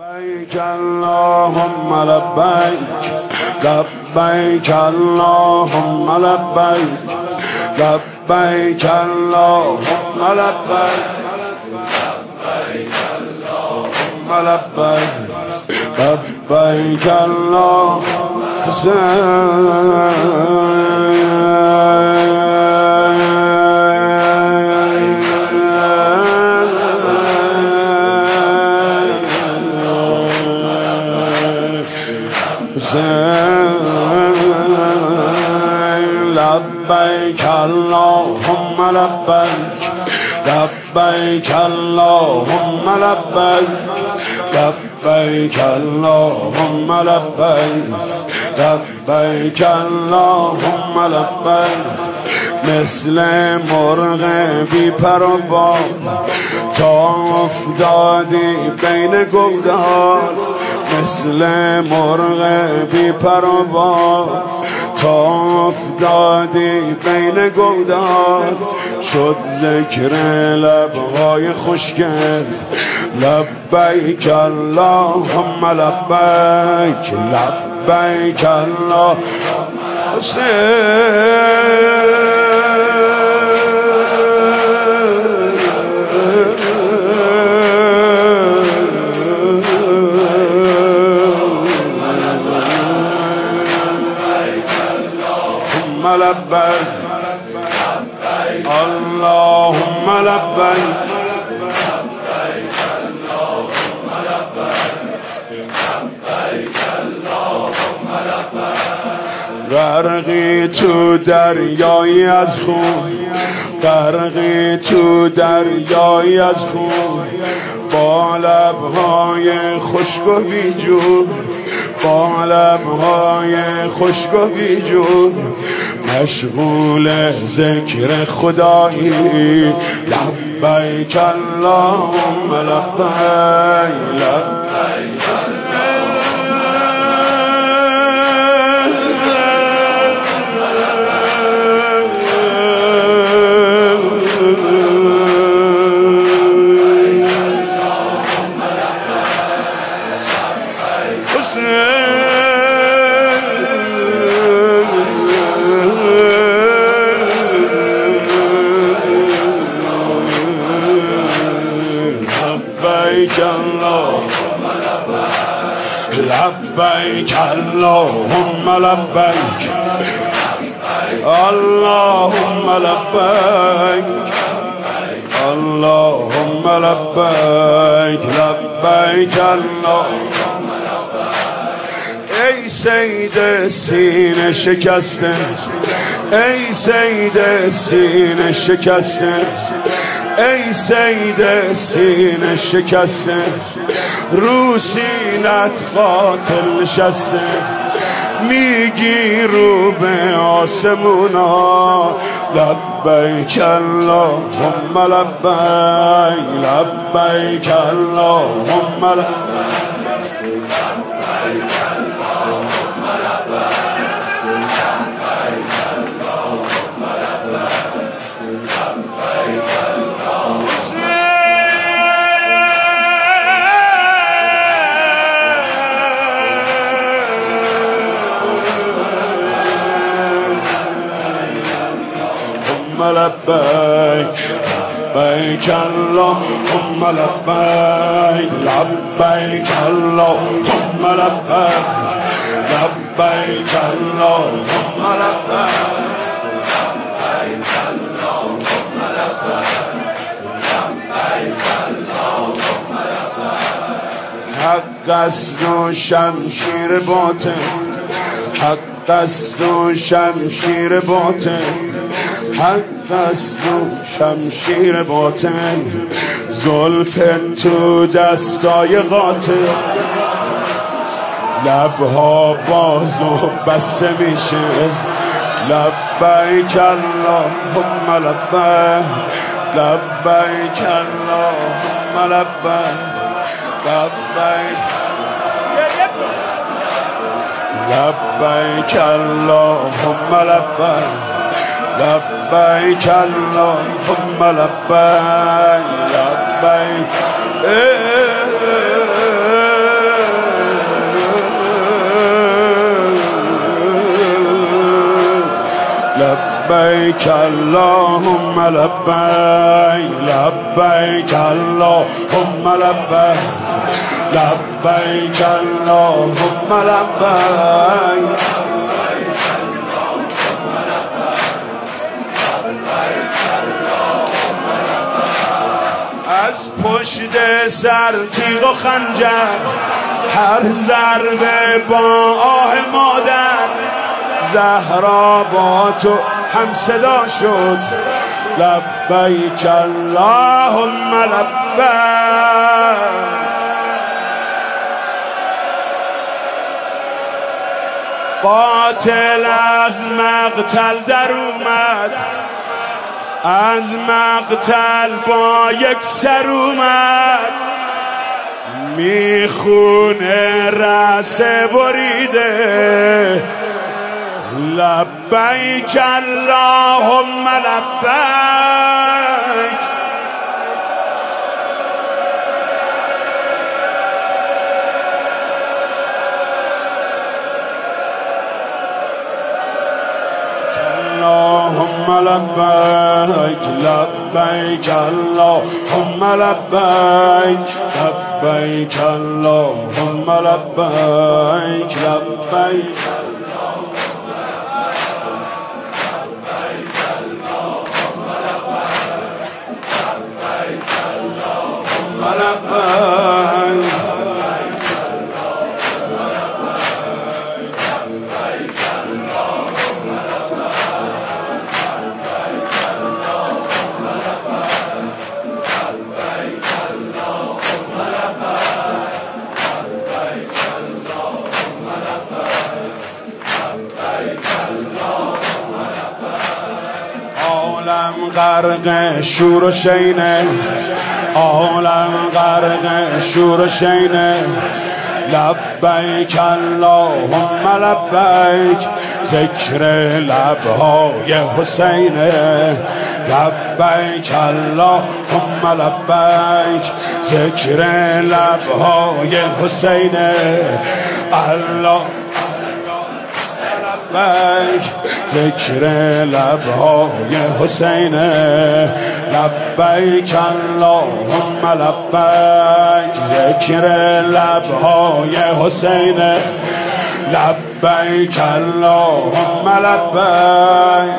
لبیک اللهم لبیک لبیک اللهم لبیک لبیک اللهم لبیک لبیک لبیک اللهم لبیک اللهم لبیک لبیک اللهم لبیک لبیک اللهم لبیک لبیک اللهم لبیک مثل مرغ بی پر و بال تا افتادی بین گلدار مثل مرغ بی پر و بال تا افتادی بین گلدار شد ذکر لبهای خشکت لبیک اللهم لبیک لبیک اللهم لبیک اللهم لبیک غرقی تو دریایی از خون غرقی تو دریایی از خون با لبهای خشک و بیجون با لبهای خشک و بیجون مشغول ذکر خدایی لبیک اللهم لبیک لبیک لبیک اللهم لبیک اللهم لبیک اللهم لبیک لبیک اللهم ای سید سینه شکسته ای سید سینه شکسته ای سید سینه شکسته رو سینت قاتل نشسته میگی رو به آسمونا لبیک اللهم لبیک لبیک اللهم لبیک لبیک اللهم لبیک لبیک اللهم لبیک لبیک اللهم لبیک حق است و شمشیر باطل حق است و شمشیر باطل حق است و شمشیر باطل زلف تو دستای قاتل لبها باز و بسته میشه لبیک اللهم لبیک لبیک اللهم لبیک لبیک لبیک اللهم لبیک لبیک اللهم لبیک لبیک لبیک اللهم لبیک لبیک اللهم لبیک لبیک اللهم لبیک از پشت سر تیغ و خنجر هر ضربه با آه مادر زهرا با تو هم صدا شد لبیک اللهم لبیک قاتل از مقتل در اومد از مقتل با یک سر اومد میخونه رأس بریده لبیک اللهم لبیک اللهم لبیک لبیک اللهم لبیک لبیک اللهم لبیک لبیک عالم غرق شور و شینه عالم غرق شور و شینه لبیک اللهم لبیک ذکر لبهای حسینه لبیک اللهم لبیک ذکر لبهای حسینه الله لبیک ذکر لبهای حسینه لبیک اللهم لبیک ذکر لبهای حسینه لبیک اللهم لبیک